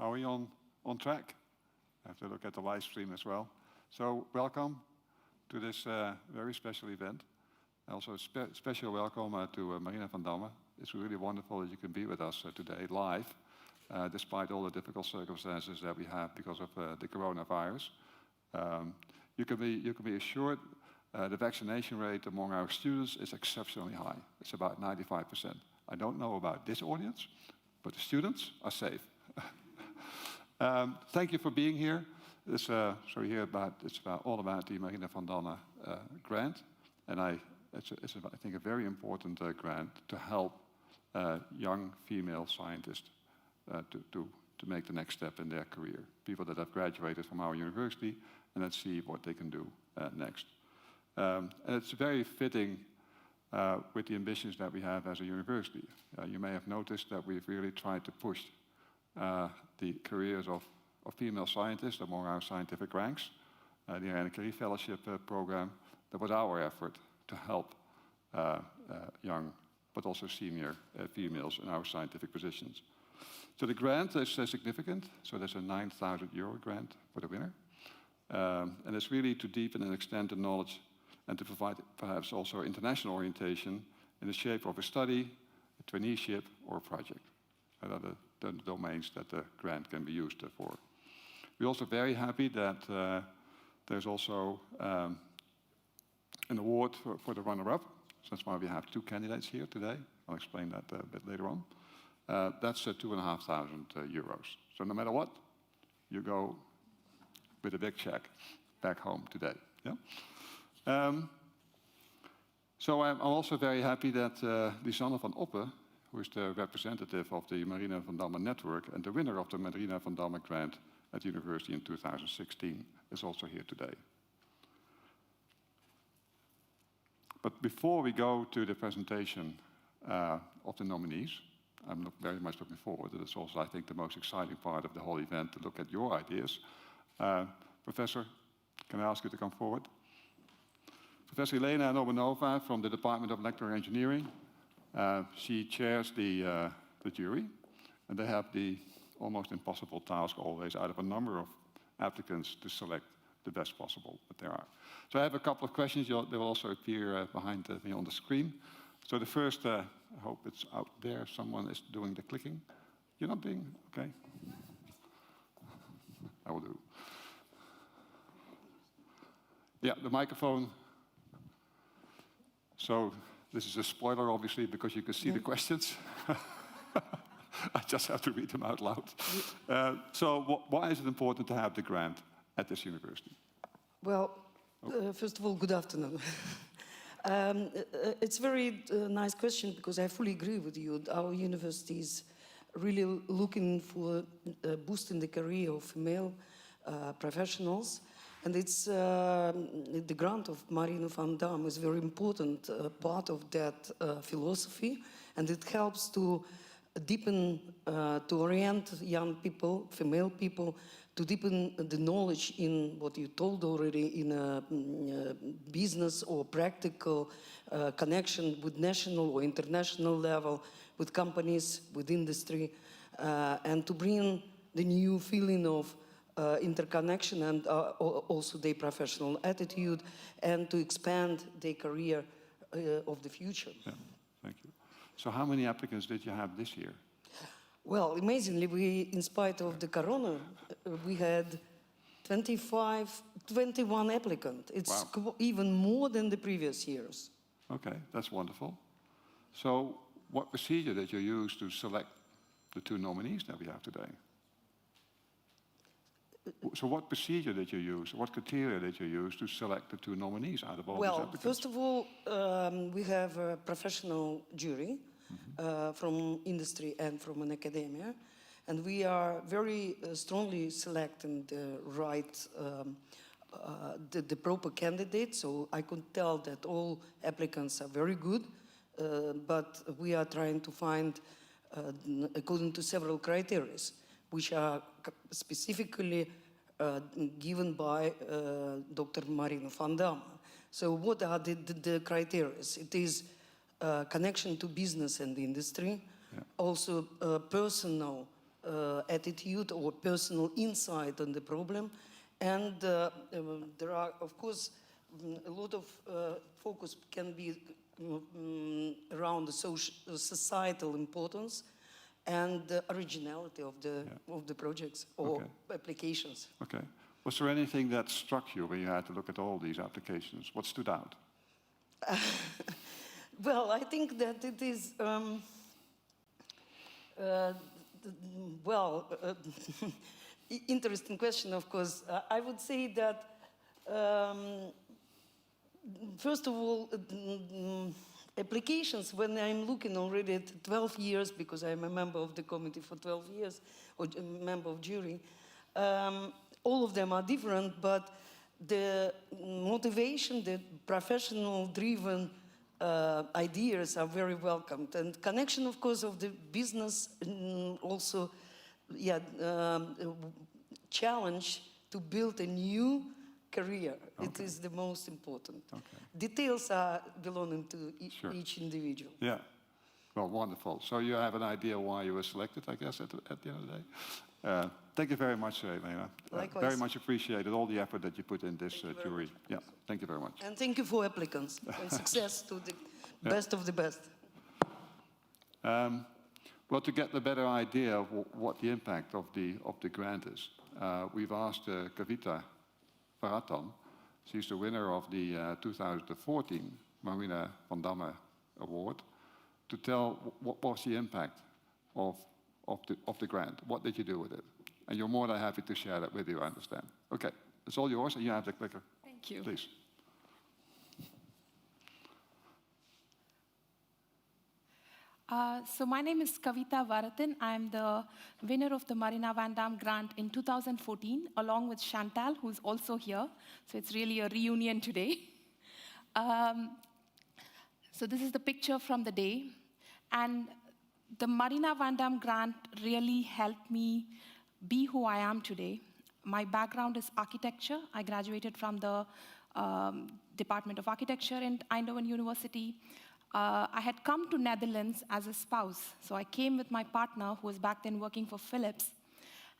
Are we on track? I have to look at the live stream as well. So welcome to this very special event. Also a special welcome to Marina van Damme. It's really wonderful that you can be with us today live, despite all the difficult circumstances that we have because of the coronavirus. You can be assured the vaccination rate among our students is exceptionally high. It's about 95%. I don't know about this audience, but the students are safe. Thank you for being here. It's all about the Marina van Damme Grant, and it's I think a very important grant to help young female scientists to make the next step in their career. People that have graduated from our university and let's see what they can do next. And it's very fitting with the ambitions that we have as a university. You may have noticed that we've really tried to push the careers of female scientists among our scientific ranks. The Irene Curie Fellowship program, that was our effort to help young but also senior females in our scientific positions. So the grant is significant. So there's a €9,000 grant for the winner. And it's really to deepen and extend the knowledge and to provide perhaps also international orientation in the shape of a study, a traineeship, or a project. That are the domains that the grant can be used for. We're also very happy that there's also an award for the runner-up. So that's why we have two candidates here today. I'll explain that a bit later on. That's €2,500. So no matter what, you go with a big check back home today. Yeah? So I'm also very happy that Lisanne van Oppe, who is the representative of the Marina van Damme network and the winner of the Marina van Damme Grant at the university in 2016, is also here today. But before we go to the presentation of the nominees, I'm very much looking forward. It's also, I think, the most exciting part of the whole event, to look at your ideas. Professor, can I ask you to come forward? Professor Elena Nobanova from the Department of Electrical Engineering. She chairs the jury, and they have the almost impossible task always out of a number of applicants to select the best possible that there are. So I have a couple of questions. They will also appear behind me on the screen. So the first, I hope it's out there. Someone is doing the clicking. You're not doing? Okay. I will do. Yeah, the microphone. So this is a spoiler, obviously, because you can see the questions. I just have to read them out loud. So why is it important to have the grant at this university? Well, first of all, good afternoon. It's a very nice question, because I fully agree with you. Our university is really looking for boosting the career of female professionals. And it's the grant of Marina van Damme is a very important part of that philosophy. And it helps to deepen, to orient young people, female people, to deepen the knowledge in what you told already, in a business or practical connection with national or international level, with companies, with industry, and to bring the new feeling of interconnection and also their professional attitude, and to expand their career of the future. Yeah, thank you. So how many applicants did you have this year? Well, amazingly, in spite of the corona, we had 21 applicants. It's even more than the previous years. Okay, that's wonderful. So what procedure did you use to select the two nominees that we have today? So what procedure did you use? What criteria did you use to select the two nominees out of all these applicants? Well, first of all, we have a professional jury from industry and from an academia. And we are very strongly selecting the right, the proper candidates. So I could tell that all applicants are very good, but we are trying to find, according to several criteria, which are specifically given by Dr. Marina van Damme. So what are the criteria? It is connection to business and industry, also personal attitude or personal insight on the problem. And there are, of course, a lot of focus can be around the societal importance and the originality of the projects or applications. Okay. Was there anything that struck you when you had to look at all these applications? What stood out? Well, I think that it is, interesting question, of course. I would say that, first of all, applications, when I'm looking already at 12 years, because I'm a member of the committee for 12 years, or a member of jury, all of them are different, but the motivation, the professional-driven ideas are very welcomed. And connection, of course, of the business also, challenge to build a new career. Okay. It is the most important. Okay. Details are belonging to each individual. Yeah. Well, wonderful. So you have an idea why you were selected, I guess, at the end of the day. Thank you very much, Elena. Likewise. Very much appreciated all the effort that you put in this jury. Yeah, thank you very much. And thank you for applicants and success to the best of the best. Well, to get a better idea of what the impact of the grant is, we've asked Kavita Varatan, she's the winner of the 2014 Marina van Damme Award, to tell what was the impact of the grant. What did you do with it? And you're more than happy to share that with you, I understand. Okay, it's all yours, and you have the clicker. Thank you. Please. So my name is Kavita Varatan. I'm the winner of the Marina van Damme Grant in 2014, along with Chantal, who's also here. So it's really a reunion today. So this is the picture from the day. And the Marina van Damme Grant really helped me be who I am today. My background is architecture. I graduated from the Department of Architecture in Eindhoven University. I had come to Netherlands as a spouse. So I came with my partner, who was back then working for Philips.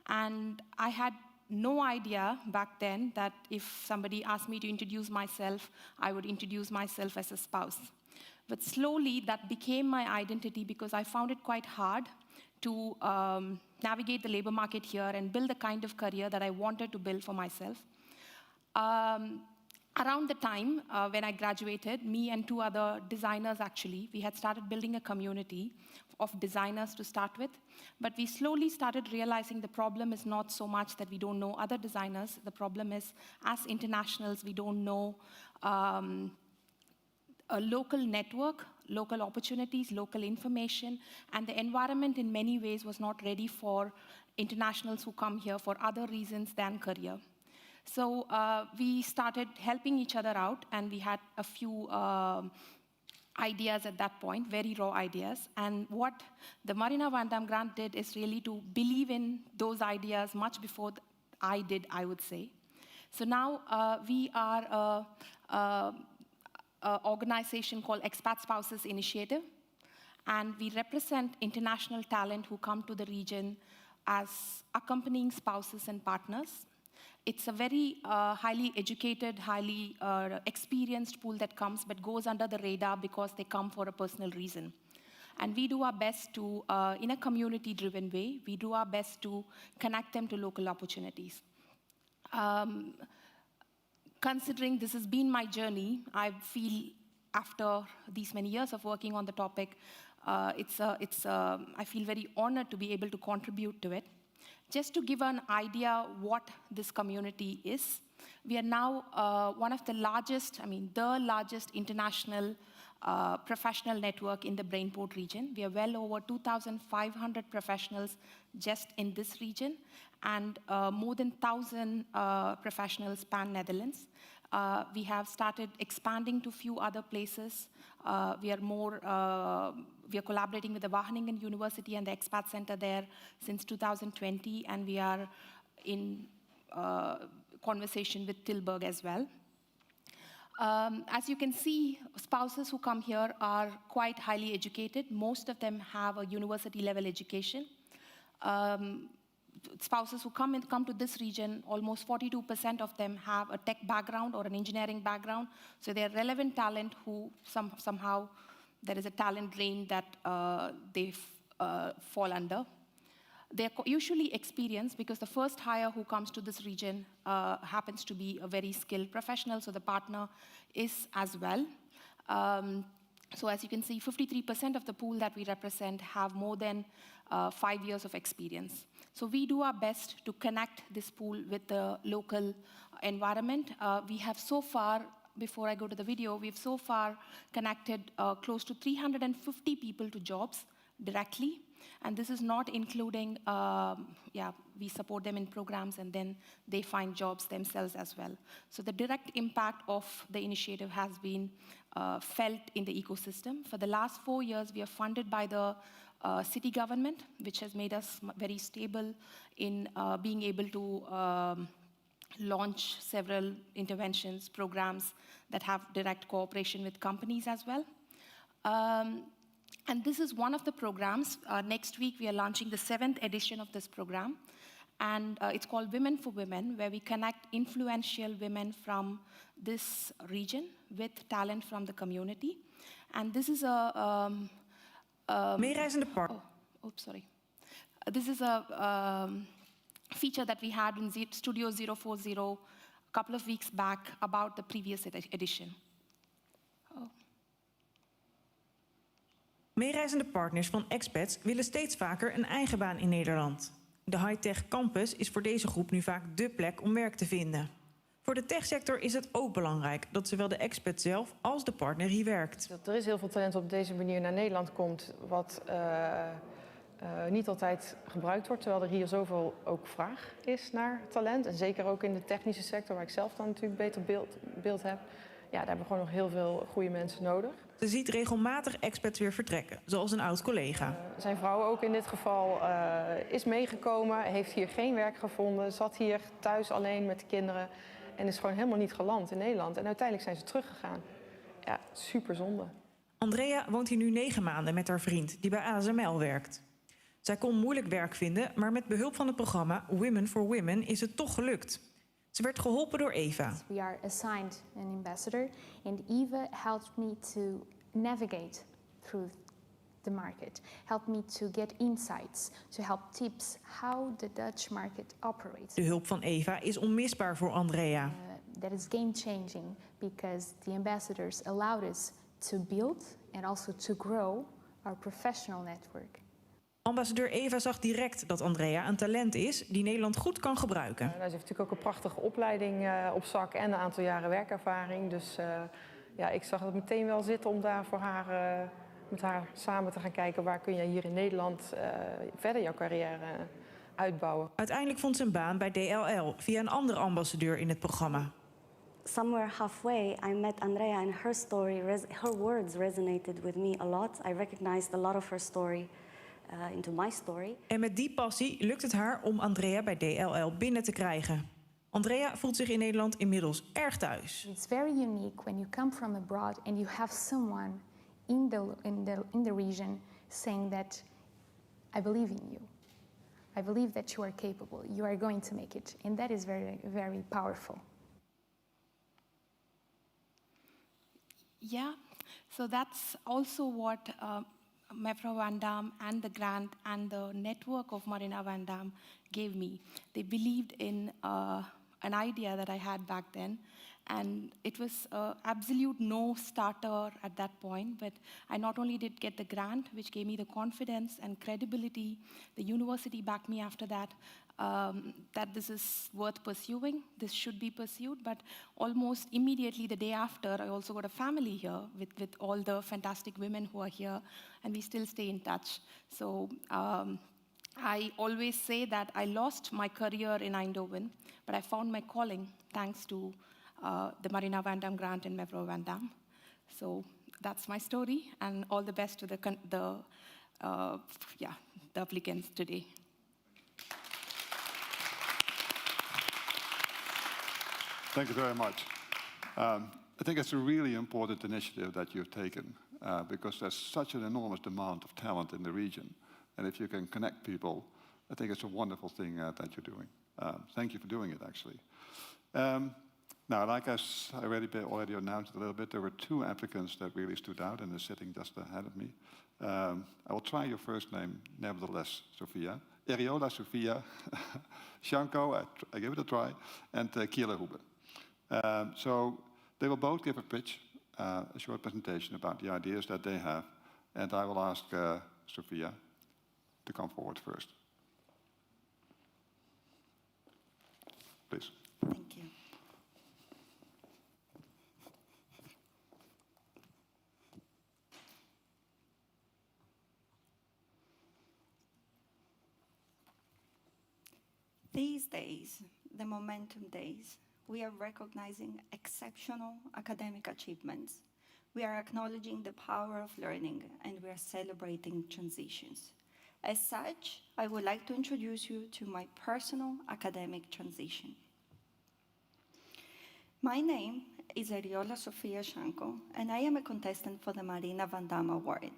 And I had no idea back then that if somebody asked me to introduce myself, I would introduce myself as a spouse. But slowly, that became my identity because I found it quite hard to navigate the labor market here and build the kind of career that I wanted to build for myself. Around the time when I graduated, me and two other designers, actually, we had started building a community of designers to start with. But we slowly started realizing the problem is not so much that we don't know other designers. The problem is, as internationals, we don't know a local network, local opportunities, local information, and the environment in many ways was not ready for internationals who come here for other reasons than career. So we started helping each other out, and we had a few ideas at that point, very raw ideas. And what the Marina van Damme Grant did is really to believe in those ideas much before I did, I would say. So now we are an organization called Expat Spouses Initiative, and we represent international talent who come to the region as accompanying spouses and partners. It's a very highly educated, highly experienced pool that comes, but goes under the radar because they come for a personal reason. And we do our best to, in a community-driven way, we do our best to connect them to local opportunities. Considering this has been my journey, I feel after these many years of working on the topic, I feel very honored to be able to contribute to it. Just to give an idea what this community is, we are now one of the largest, the largest international professional network in the Brainport region. We are well over 2,500 professionals just in this region, and more than 1,000 professionals span Netherlands. We have started expanding to a few other places. We are collaborating with the Wageningen University and the Expat Center there since 2020, and we are in conversation with Tilburg as well. As you can see, spouses who come here are quite highly educated. Most of them have a university-level education. Spouses who come to this region, almost 42% of them have a tech background or an engineering background. So they're relevant talent who somehow there is a talent drain that they fall under. They're usually experienced because the first hire who comes to this region happens to be a very skilled professional, so the partner is as well. So as you can see, 53% of the pool that we represent have more than 5 years of experience. So we do our best to connect this pool with the local environment. We have so far, before I go to the video, we've so far connected close to 350 people to jobs directly. And this is not including, we support them in programs and then they find jobs themselves as well. So the direct impact of the initiative has been felt in the ecosystem. For the last 4 years, we are funded by the city government, which has made us very stable in being able to launch several interventions, programs that have direct cooperation with companies as well. And this is one of the programs. Next week, we are launching the 7th edition of this program. And it's called Women for Women, where we connect influential women from this region with talent from the community. And this is a... Meereizende partner. This is a feature that we had in Studio 040 a couple of weeks back about the previous edition. Meereizende partners van expats willen steeds vaker een eigen baan in Nederland. De high-tech campus is voor deze groep nu vaak dé plek om werk te vinden. Voor de techsector is het ook belangrijk dat zowel de expat zelf als de partner hier werkt. Er is heel veel talent op deze manier naar Nederland komt, wat niet altijd gebruikt wordt, terwijl er hier zoveel ook vraag is naar talent. En zeker ook in de technische sector, waar ik zelf dan natuurlijk beter beeld heb. Ja, daar hebben we gewoon nog heel veel goede mensen nodig. Ze ziet regelmatig expats weer vertrekken, zoals een oud-collega. Zijn vrouw ook in dit geval is meegekomen, heeft hier geen werk gevonden, zat hier thuis alleen met de kinderen en is gewoon helemaal niet geland in Nederland. En uiteindelijk zijn ze teruggegaan. Ja, super zonde. Andrea woont hier nu 9 maanden met haar vriend, die bij ASML werkt. Zij kon moeilijk werk vinden, maar met behulp van het programma Women for Women is het toch gelukt. Ze werd geholpen door Eva. We are assigned an ambassador and Eva helped me to navigate through the market, helped me to get insights, to help tips how the Dutch market operates. De hulp van Eva is onmisbaar voor Andrea. That is game changing because the ambassadors allowed us to build and also to grow our professional network. Ambassadeur Eva zag direct dat Andrea een talent is die Nederland goed kan gebruiken. Ze heeft natuurlijk ook een prachtige opleiding op zak en een aantal jaren werkervaring. Dus ik zag het meteen wel zitten om daar voor haar, met haar samen te gaan kijken waar kun je hier in Nederland verder jouw carrière uitbouwen. Uiteindelijk vond ze een baan bij DLL via een andere ambassadeur in het programma. Somewhere halfway, I met Andrea and her story, her words resonated with me a lot. I recognized a lot of her story. Into my story. En met die passie lukt het haar om Andrea bij DLL binnen te krijgen. Andrea voelt zich in Nederland inmiddels erg thuis. It's very unique when you come from abroad and you have someone in the region saying that I believe in you. I believe that you are capable. You are going to make it. And that is very, very powerful. Yeah, so that's also what Marina van Damme and the grant and the network of Marina van Damme gave me. They believed in an idea that I had back then, and it was absolute no starter at that point, but I not only did get the grant, which gave me the confidence and credibility, the university backed me after that, that this is worth pursuing, this should be pursued, but almost immediately the day after, I also got a family here with all the fantastic women who are here, and we still stay in touch. So I always say that I lost my career in Eindhoven, but I found my calling thanks to the Marina van Damme Grant and Marina van Damme. So that's my story, and all the best to the applicants today. Thank you very much. I think it's a really important initiative that you've taken because there's such an enormous demand of talent in the region. And if you can connect people I think it's a wonderful thing that you're doing. Thank you for doing it, actually. Now, like I already announced a little bit, there were 2 applicants that really stood out and are sitting just ahead of me. I will try your first name, nevertheless, Sofia. Eriola Sofia, Shanko, I give it a try, and Kiele Hube. So they will both give a pitch, a short presentation about the ideas that they have, and I will ask Sofia to come forward first. Please. Thank you. These days, the momentum days, we are recognizing exceptional academic achievements. We are acknowledging the power of learning, and we are celebrating transitions. As such, I would like to introduce you to my personal academic transition. My name is Eriola Sofia Shanko, and I am a contestant for the Marina van Damme Award.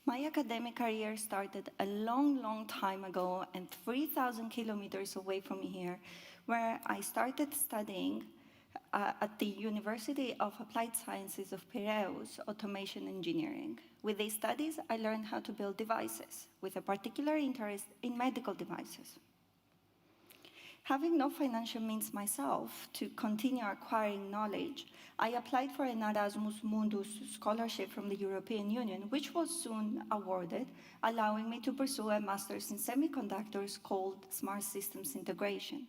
My academic career started a long, long time ago and 3,000 kilometers away from here, where I started studying at the University of Applied Sciences of Piraeus, automation engineering. With these studies, I learned how to build devices, with a particular interest in medical devices. Having no financial means myself to continue acquiring knowledge, I applied for an Erasmus Mundus scholarship from the European Union, which was soon awarded, allowing me to pursue a master's in semiconductors called Smart Systems Integration.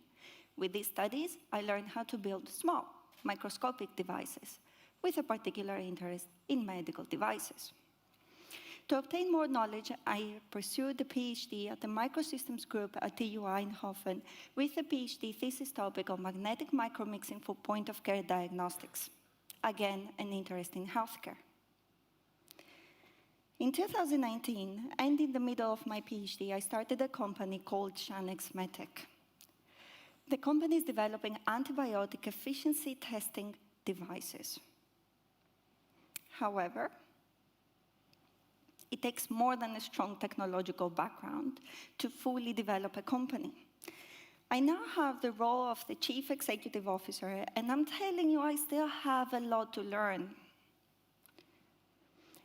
With these studies, I learned how to build small, microscopic devices, with a particular interest in medical devices. To obtain more knowledge, I pursued a PhD at the Microsystems Group at TU Eindhoven with a PhD thesis topic on magnetic micromixing for point-of-care diagnostics. Again, an interest in healthcare. In 2019, and in the middle of my PhD, I started a company called Shanex Medtech. The company is developing antibiotic efficiency testing devices. However, it takes more than a strong technological background to fully develop a company. I now have the role of the Chief Executive Officer, and I'm telling you, I still have a lot to learn.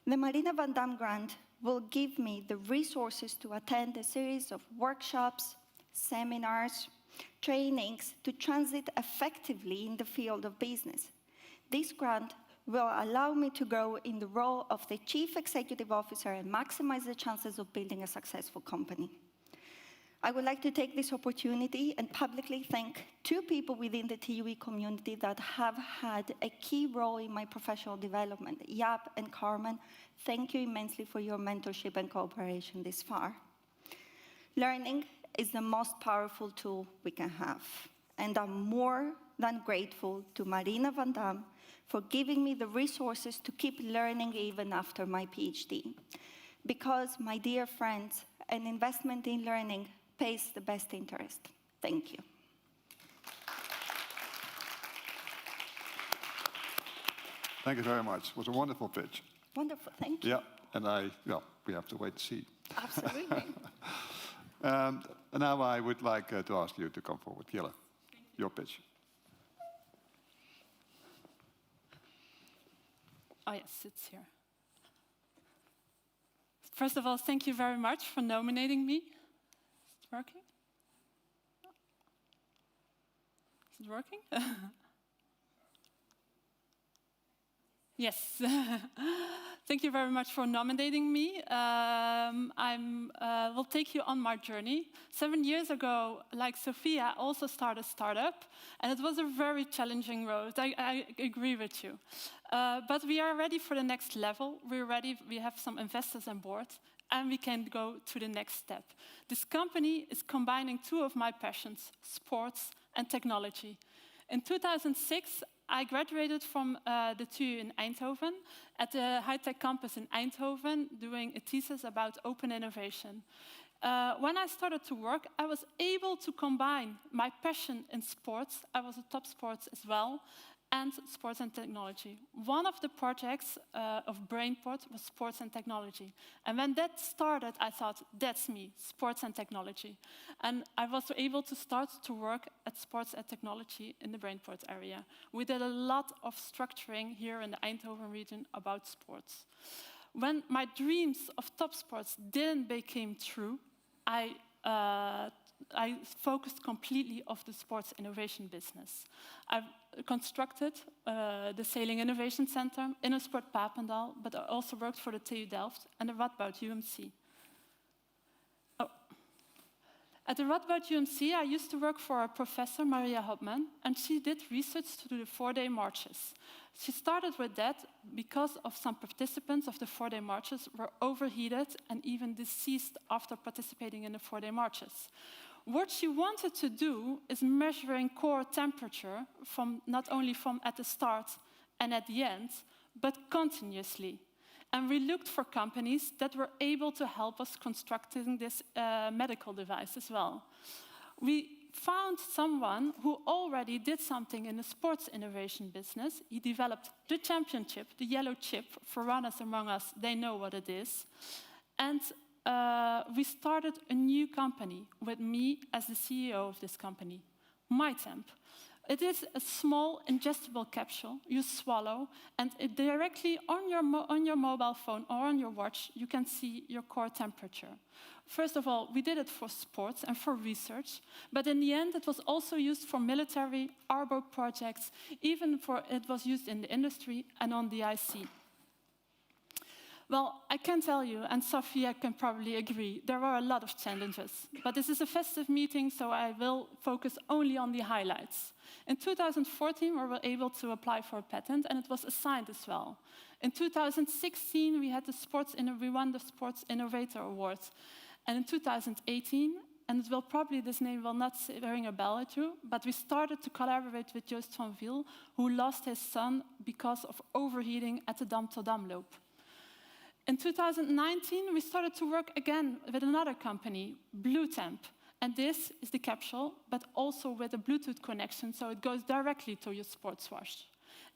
The Marina van Damme Grant will give me the resources to attend a series of workshops, seminars, trainings to transit effectively in the field of business. This grant will allow me to grow in the role of the Chief Executive Officer and maximize the chances of building a successful company. I would like to take this opportunity and publicly thank 2 people within the TUE community that have had a key role in my professional development. Jaap and Carmen, thank you immensely for your mentorship and cooperation this far. Learning is the most powerful tool we can have, and I'm more than grateful to Marina van Damme for giving me the resources to keep learning even after my PhD. Because, my dear friends, an investment in learning pays the best interest. Thank you. Thank you very much. It was a wonderful pitch. Wonderful, thank you. Yeah, and we have to wait to see. Absolutely. And now I would like to ask you to come forward. Kiele, your pitch. Oh yes, it's here. First of all, thank you very much for nominating me. Is it working? Is it working? Yes. Thank you very much for nominating me. I will take you on my journey. 7 years ago, like Sophia, I also started a startup, and it was a very challenging road. I agree with you. But we are ready for the next level. We're ready. We have some investors on board, and we can go to the next step. This company is combining 2 of my passions, sports and technology. In 2006, I graduated from the TU in Eindhoven at the high-tech campus in Eindhoven, doing a thesis about open innovation. When I started to work, I was able to combine my passion in sports. I was a top sports as well, and sports and technology. One of the projects of Brainport was sports and technology. And when that started, I thought, that's me, sports and technology. And I was able to start to work at sports and technology in the Brainport area. We did a lot of structuring here in the Eindhoven region about sports. When my dreams of top sports didn't become true, I focused completely on the sports innovation business. I've constructed the Sailing Innovation Center in Sport Papendal, but I also worked for the TU Delft and the Radboud UMC. At the Radboud UMC, I used to work for a professor, Maria Hopman, and she did research to do the 4-day marches. She started with that because of some participants of the 4-day marches were overheated and even deceased after participating in the 4-day marches. What she wanted to do is measuring core temperature not only from at the start and at the end, but continuously. And we looked for companies that were able to help us constructing this medical device as well. We found someone who already did something in the sports innovation business. He developed the championship, the yellow chip. For runners among us, they know what it is. And we started a new company with me as the CEO of this company, MyTemp. It is a small ingestible capsule you swallow, and it directly on your mobile phone or on your watch, you can see your core temperature. First of all, we did it for sports and for research, but in the end, it was also used for military, arbo projects, it was used in the industry and on the IC. Well, I can tell you, and Sophia can probably agree, there are a lot of challenges. But this is a festive meeting, so I will focus only on the highlights. In 2014, we were able to apply for a patent, and it was assigned as well. In 2016, we won the Sports Innovator Award. And in 2018, and this name will not ring a bell at you, but we started to collaborate with Joost van Wiel, who lost his son because of overheating at the Dam tot Dam loop. In 2019, we started to work again with another company, BlueTemp. And this is the capsule, but also with a Bluetooth connection, so it goes directly to your sports watch.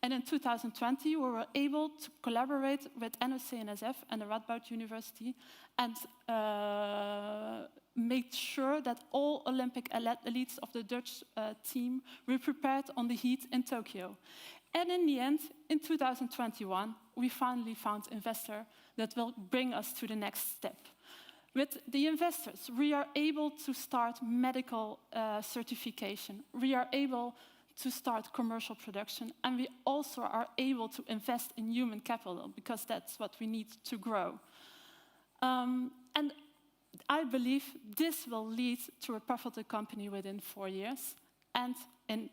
And in 2020, we were able to collaborate with NOC-NSF and the Radboud University and make sure that all Olympic elites of the Dutch team were prepared on the heat in Tokyo. And in the end, in 2021, we finally found an investor that will bring us to the next step. With the investors, we are able to start medical certification. We are able to start commercial production, and we also are able to invest in human capital because that's what we need to grow. And I believe this will lead to a profitable company within 4 years and in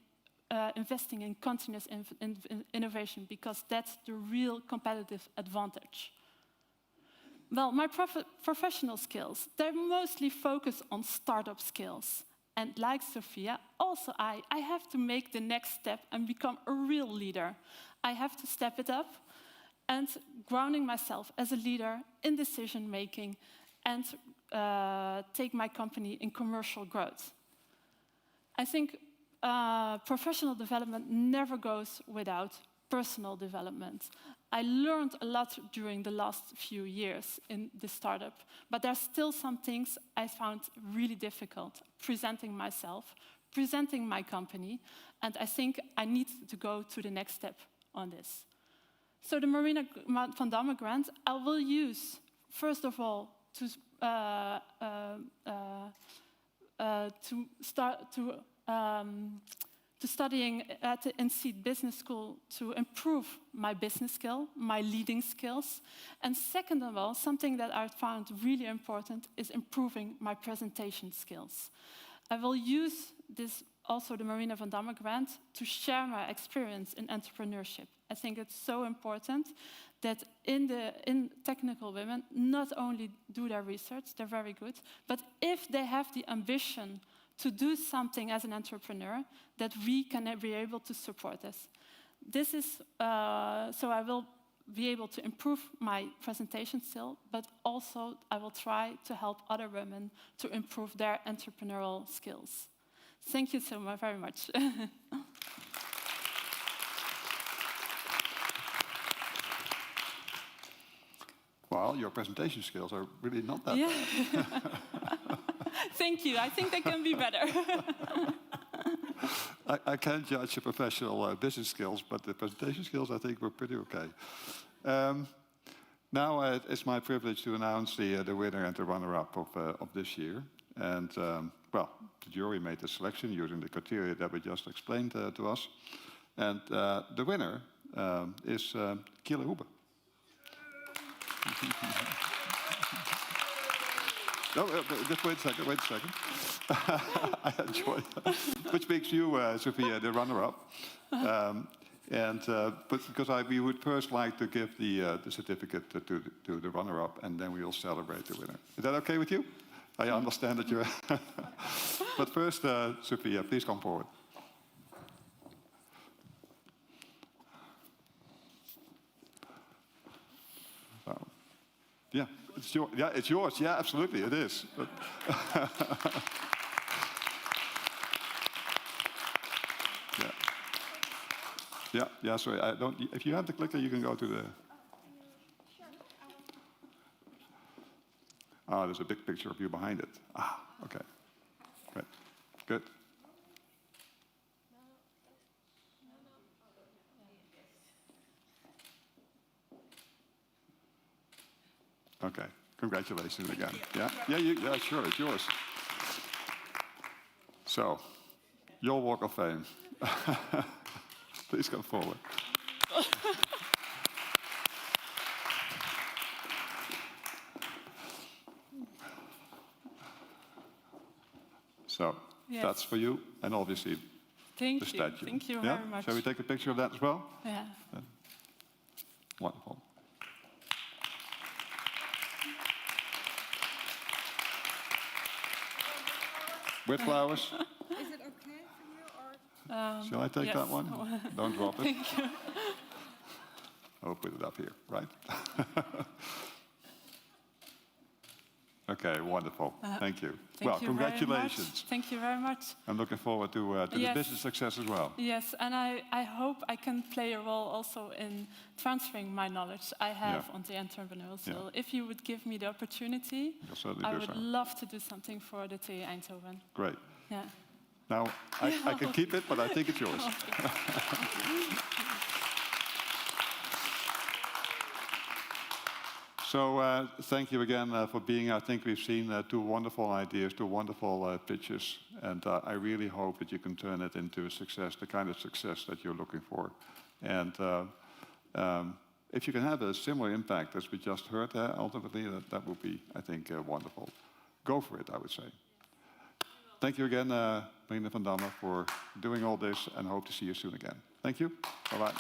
investing in continuous innovation because that's the real competitive advantage. Well, my professional skills, they're mostly focused on startup skills. And like Sophia, also I have to make the next step and become a real leader. I have to step it up and grounding myself as a leader in decision making and take my company in commercial growth. I think professional development never goes without personal development. I learned a lot during the last few years in the startup, but there's still some things I found really difficult. Presenting myself, presenting my company, and I think I need to go to the next step on this. So the Marina van Damme Grant, I will use, first of all, to studying at the NC Business School to improve my business skill, my leading skills. And second of all, something that I found really important is improving my presentation skills. I will use this, also the Marina van Damme Grant, to share my experience in entrepreneurship. I think it's so important that in technical women, not only do their research, they're very good, but if they have the ambition to do something as an entrepreneur, that we can be able to support this. This is, so I will be able to improve my presentation skill, but also I will try to help other women to improve their entrepreneurial skills. Thank you so much, very much. Meanwhile, your presentation skills are really not that Yeah. bad. Thank you. I think they can be better. I can't judge your professional business skills, but the presentation skills, I think, were pretty okay. Now it's my privilege to announce the winner and the runner-up of this year. And, well, the jury made the selection using the criteria that we just explained to us. And the winner is Kiele Hube. No, just wait a second. I enjoy that. Which makes you, Sophia, the runner-up. But because we would first like to give the certificate to the runner-up, and then we will celebrate the winner. Is that okay with you? I understand that you're... But first, Sophia, please come forward. Yeah, it's yours. Yeah, absolutely, it is. But yeah. Sorry, I don't. If you have the clicker, you can go to the. Ah, there's a big picture of you behind it. Ah, okay. Great. Good. Okay. Congratulations again. Yeah, sure, it's yours. So, your walk of fame. Please come forward. So, Yes. that's for you, and obviously Thank the you. statue. Thank you Yeah? very much. Shall we take a picture of that as well? Yeah. Wonderful. With flowers. Is it okay for you, or? Shall I take yes. that one? Don't drop it. Thank you. I'll put it up here, right? Okay, wonderful. Thank you. Well, Thank you congratulations. Very much. Thank you very much. I'm looking forward to the Yes. business success as well. Yes, and I hope I can play a role also in transferring my knowledge I have Yeah. on the entrepreneurial Yeah. skill. If you would give me the opportunity, You'll certainly I do would so. love to do something for the TU Eindhoven. Great. Yeah. Now, I can keep it, but I think it's yours. So thank you again for being here. I think we've seen two wonderful ideas, two wonderful pitches, and I really hope that you can turn it into a success, the kind of success that you're looking for. And if you can have a similar impact as we just heard, ultimately, that would be, I think, wonderful. Go for it, I would say. Thank you again, Marina van Damme, for doing all this, and hope to see you soon again. Thank you. Bye-bye.